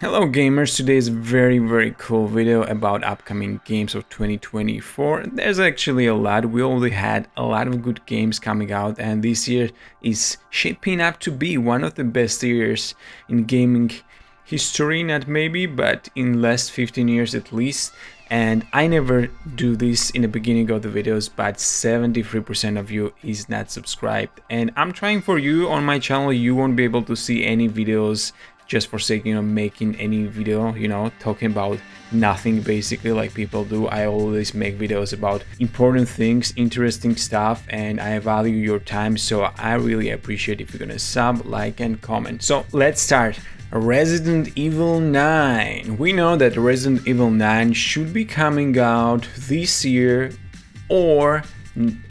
Hello gamers, today is a very cool video about upcoming games of 2024. There's actually a lot. We already had a lot of good games coming out, and this year is shaping up to be one of the best years in gaming history, not maybe, but in last 15 years at least. And I never do this in the beginning of the videos, but 73% of you is not subscribed, and I'm trying for you. On my channel you won't be able to see any videos just for sake, making any video, talking about nothing basically like people do. I always make videos about important things, interesting stuff, and I value your time, so I really appreciate if you're gonna sub, like, and comment. So let's start. Resident Evil 9. We know that Resident Evil 9 should be coming out this year or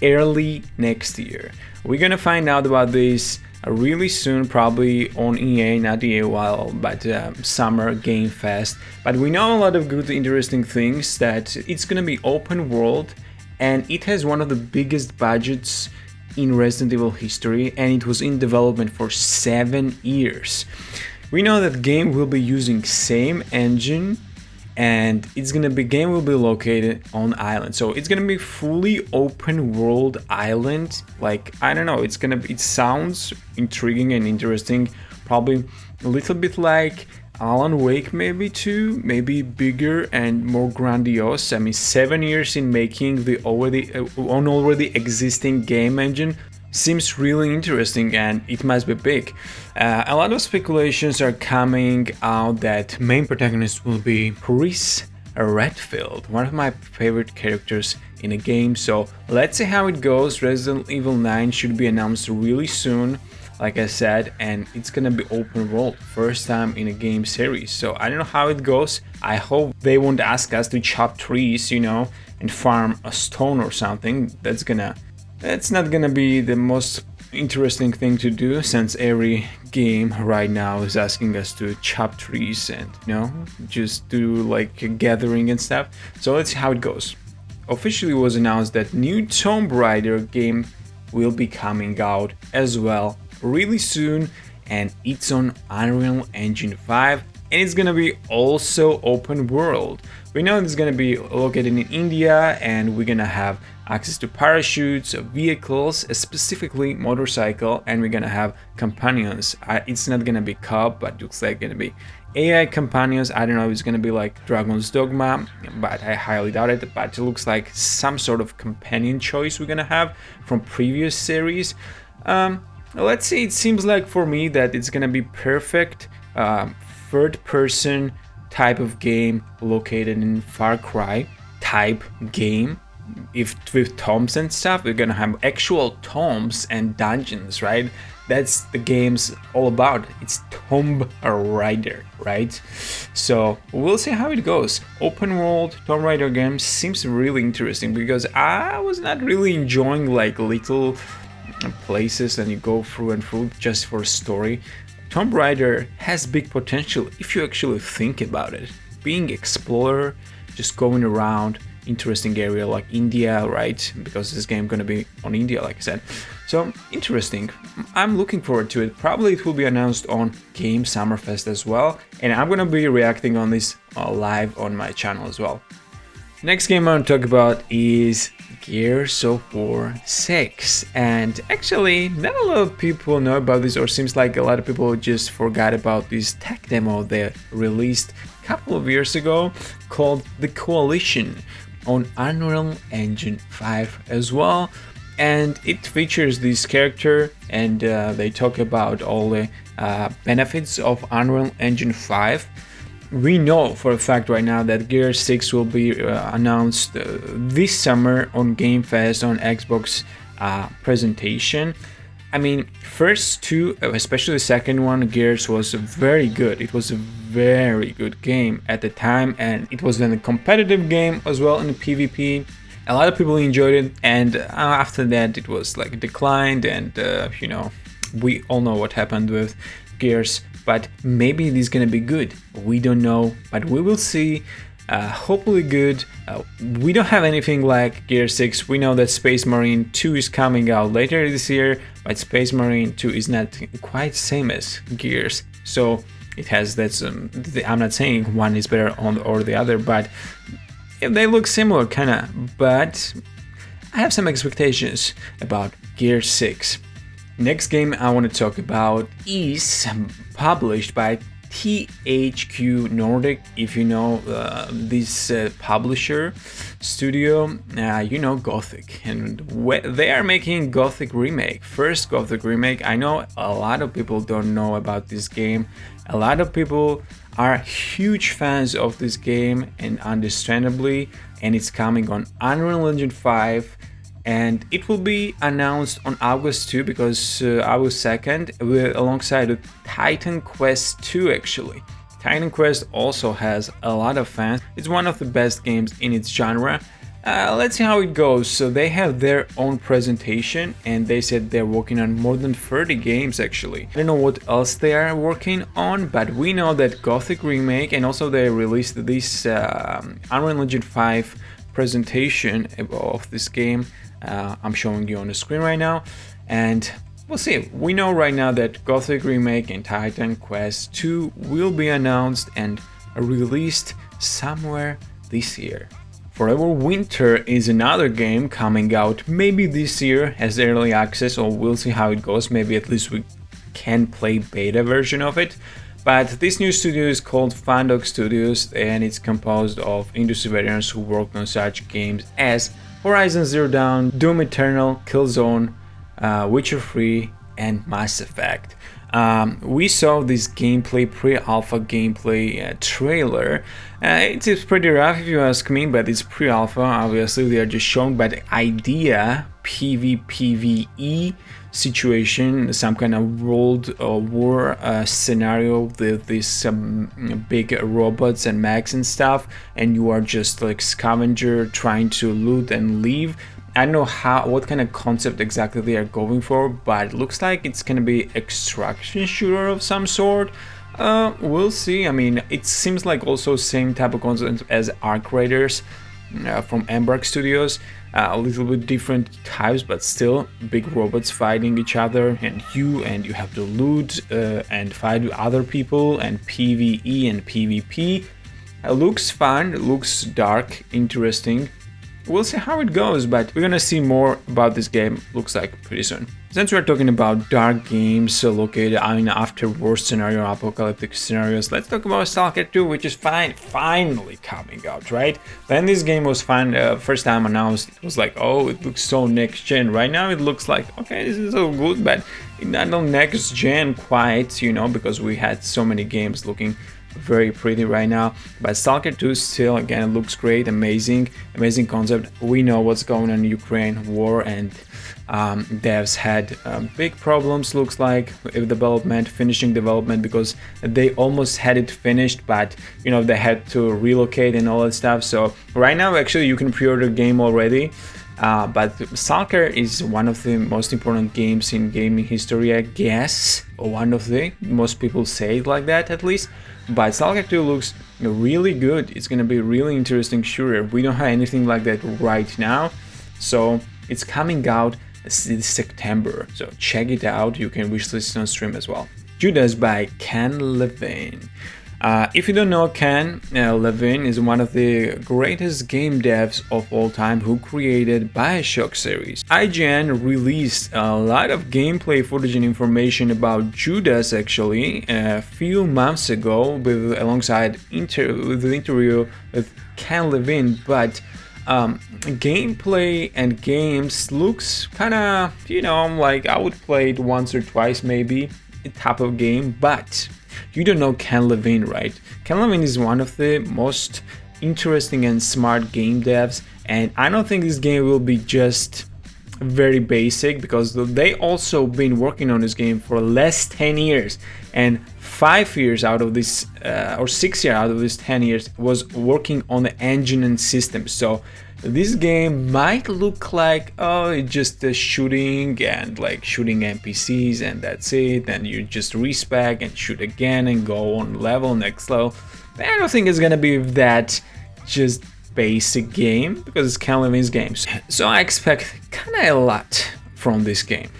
early next year. We're gonna find out about this really soon, probably on EA, not EA, but Summer Game Fest. But we know a lot of good, interesting things, that it's gonna be open world, and it has one of the biggest budgets in Resident Evil history, and it was in development for 7 years. We know that game will be using same engine, and game will be located on island, so it's gonna be fully open world island. Like, I don't know, it sounds intriguing and interesting, probably a little bit like Alan Wake, maybe too, maybe bigger and more grandiose. I mean, 7 years in making the already existing game engine seems really interesting, and it must be big. A lot of speculations are coming out that main protagonist will be Chris Redfield, one of my favorite characters in a game. So let's see how it goes. Resident Evil 9 should be announced really soon, like I said, and it's gonna be open world, first time in a game series. So I don't know how it goes. I hope they won't ask us to chop trees, and farm a stone or something. That's not gonna be the most interesting thing to do, since every game right now is asking us to chop trees and, just do like a gathering and stuff. So let's see how it goes. Officially was announced that new Tomb Raider game will be coming out as well really soon, and it's on Unreal Engine 5, and it's gonna be also open world. We know it's gonna be located in India, and we're gonna have access to parachutes, vehicles, specifically motorcycle, and we're gonna have companions. It's not gonna be cop, but looks like gonna be AI companions. I don't know if it's gonna be like Dragon's Dogma, but I highly doubt it. But it looks like some sort of companion choice we're gonna have from previous series. Let's see. It seems like for me that it's gonna be perfect third-person type of game located in Far Cry type game. If with tombs and stuff, we're gonna have actual tombs and dungeons, right? That's the game's all about. It's Tomb Raider, right? So we'll see how it goes. Open world Tomb Raider game seems really interesting, because I was not really enjoying like little places that you go through and through just for story. Tomb Raider has big potential if you actually think about it. Being explorer, just going around interesting area like India, right? Because this game gonna be on India, like I said. So interesting. I'm looking forward to it. Probably it will be announced on Game Summerfest as well, and I'm gonna be reacting on this live on my channel as well. Next game I want to talk about is Gears of War 6, and actually not a lot of people know about this, or seems like a lot of people just forgot about this tech demo they released a couple of years ago called The Coalition on Unreal Engine 5 as well, and it features this character, and they talk about all the benefits of Unreal Engine 5. We know for a fact right now that Gears 6 will be announced this summer on Game Fest, on Xbox presentation. I mean, first two, especially the second one, Gears, was very good. It was a very good game at the time, and it was then a competitive game as well in the PvP. A lot of people enjoyed it, and after that it was like declined, and we all know what happened with Gears. But maybe it is gonna be good. We don't know, but we will see. Hopefully good. We don't have anything like Gear 6. We know that Space Marine 2 is coming out later this year, but Space Marine 2 is not quite same as Gears. So it has that. I'm not saying one is better on or the other, but they look similar, kinda. But I have some expectations about Gear 6. Next game I want to talk about is published by THQ Nordic. If you know this publisher studio, you know Gothic, and they are making Gothic remake, first Gothic remake. I know a lot of people don't know about this game. A lot of people are huge fans of this game, and understandably, and it's coming on Unreal Engine 5. And it will be announced on August 2, because August 2nd, alongside with Titan Quest 2 actually. Titan Quest also has a lot of fans. It's one of the best games in its genre. Let's see how it goes. So they have their own presentation, and they said they're working on more than 30 games actually. I don't know what else they are working on, but we know that Gothic remake, and also they released this Unreal Engine 5 presentation of this game. I'm showing you on the screen right now, and we'll see. We know right now that Gothic remake and Titan Quest 2 will be announced and released somewhere this year. Forever Winter is another game coming out maybe this year as early access, or we'll see how it goes. Maybe at least we can play beta version of it. But this new studio is called Fandog Studios, and it's composed of industry veterans who worked on such games as Horizon Zero Dawn, Doom Eternal, Killzone, Witcher 3, and Mass Effect. We saw this gameplay, pre-alpha gameplay trailer. It is pretty rough if you ask me, but it's pre-alpha. Obviously, they are just showing, but the idea, PvPvE situation, some kind of world war scenario with these big robots and mechs and stuff, and you are just like scavenger trying to loot and leave. I don't know what kind of concept exactly they are going for, but it looks like it's gonna be extraction shooter of some sort. We'll see. I mean, it seems like also same type of concept as Arc Raiders from Embark Studios. A little bit different types, but still big robots fighting each other, and you have to loot and fight with other people, and PvE and PvP. Looks fun, looks dark, interesting. We'll see how it goes, but we're gonna see more about this game, looks like, pretty soon. Since we're talking about dark games located after war scenario, apocalyptic scenarios, let's talk about Stalker 2, which is finally coming out, right? When this game was first time announced, it was like, oh, it looks so next gen. Right now it looks like, okay, this is so good, but not on next gen quite, you know, because we had so many games looking very pretty right now. But Stalker 2 still, again, looks great, amazing concept. We know what's going on in Ukraine war, and devs had big problems, looks like, with finishing development, because they almost had it finished, but you know, they had to relocate and all that stuff. So right now actually you can pre-order game already. But Stalker is one of the most important games in gaming history, I guess. One of the, most people say it like that at least. But Stalker 2 looks really good. It's gonna be a really interesting shooter. We don't have anything like that right now, so it's coming out this September. So check it out. You can wishlist on stream as well. Judas by Ken Levine. If you don't know Ken Levine is one of the greatest game devs of all time who created BioShock series. IGN released a lot of gameplay footage and information about Judas actually a few months ago alongside the interview with Ken Levine, but gameplay and games looks kinda, you know, like I would play it once or twice maybe, a type of game, but you don't know Ken Levine, right? Ken Levine is one of the most interesting and smart game devs, and I don't think this game will be just very basic, because they also been working on this game for less 10 years, and 5 years out of this or 6 years out of this 10 years was working on the engine and system. So this game might look like, oh, it's just shooting and like shooting NPCs and that's it, and you just respec and shoot again and go on level, next level. But I don't think it's gonna be that just basic game, because it's Ken Levine's games. So I expect kinda a lot from this game.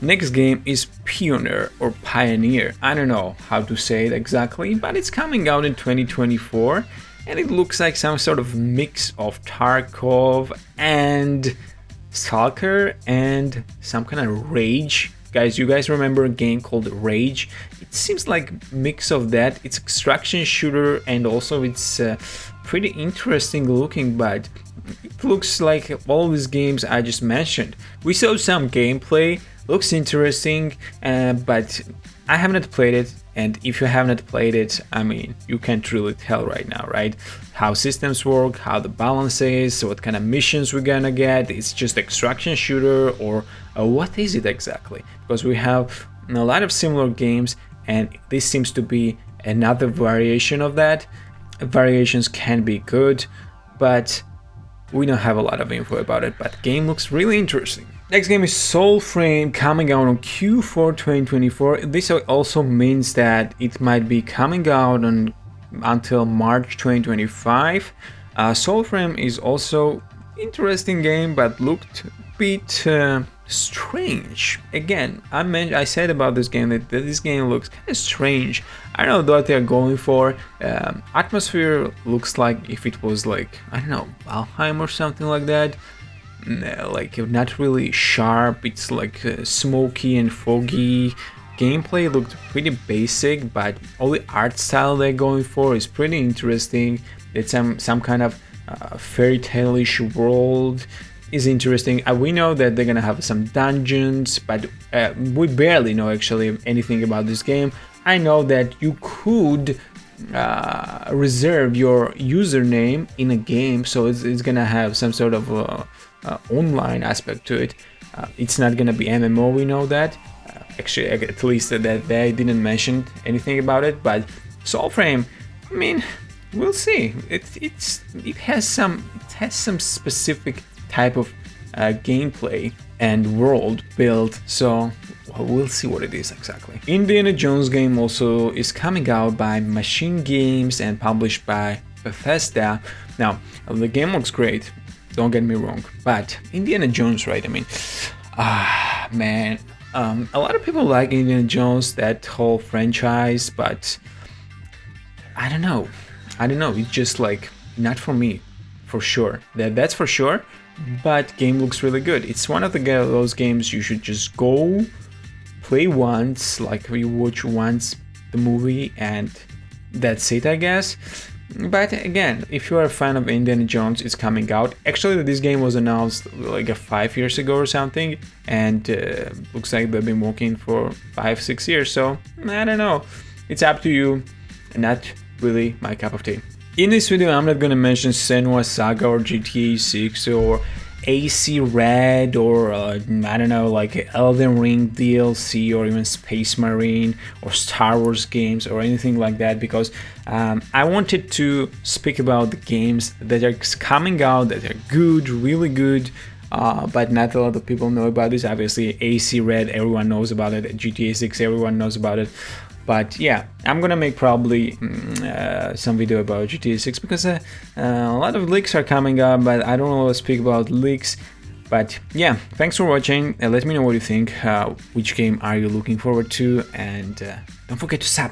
Next game is Pioner or Pioneer. I don't know how to say it exactly, but it's coming out in 2024 and it looks like some sort of mix of Tarkov and Stalker and some kind of Rage. Guys, you guys remember a game called Rage? It seems like a mix of that. It's extraction shooter and also it's pretty interesting looking, but it looks like all these games I just mentioned. We saw some gameplay, looks interesting, but I have not played it, and if you have not played it, I mean, you can't really tell right now, right? How systems work, how the balance is, what kind of missions we're gonna get. It's just extraction shooter, or what is it exactly? Because we have a lot of similar games, and this seems to be another variation of that. Variations can be good, but we don't have a lot of info about it, but the game looks really interesting. Next game is Soulframe, coming out on Q4 2024. This also means that it might be coming out until March 2025. Soulframe is also interesting game, but looked a bit strange. Again, I said about this game that this game looks kind of strange. I don't know what they're going for. Atmosphere looks like if it was like, I don't know, Valheim or something like that. Like not really sharp, it's like smoky and foggy. Gameplay looked pretty basic, but all the art style they're going for is pretty interesting. It's some kind of fairy tale-ish world is interesting. We know that they're gonna have some dungeons, but we barely know actually anything about this game. I know that you could reserve your username in a game, so it's gonna have some sort of online aspect to it. It's not gonna be MMO, we know that. Actually, at least that they didn't mention anything about it. But Soulframe, I mean, we'll see. It has some specific type of gameplay and world built, so we'll see what it is exactly. Indiana Jones game also is coming out by Machine Games and published by Bethesda. Now, the game looks great, don't get me wrong, but Indiana Jones, right? I mean, man, a lot of people like Indiana Jones, that whole franchise, but I don't know. It's just like not for me, for sure. That's for sure. But game looks really good. It's one of those games you should just go play once, like you watch once the movie, and that's it, I guess. But again, if you are a fan of Indiana Jones, it's coming out. Actually, this game was announced like 5 years ago or something, and looks like they've been working for 5-6 years. So I don't know. It's up to you. Not really my cup of tea. In this video, I'm not gonna mention Senuas Saga or GTA 6 or AC Red or I don't know, like Elden Ring DLC or even Space Marine or Star Wars games or anything like that, because I wanted to speak about the games that are coming out that are good, really good, but not a lot of people know about this. Obviously, AC Red, everyone knows about it. GTA 6, everyone knows about it. But yeah, I'm gonna make probably some video about GTA 6 because a lot of leaks are coming up, but I don't want to speak about leaks. But yeah, thanks for watching. Let me know what you think. Which game are you looking forward to? And don't forget to sub.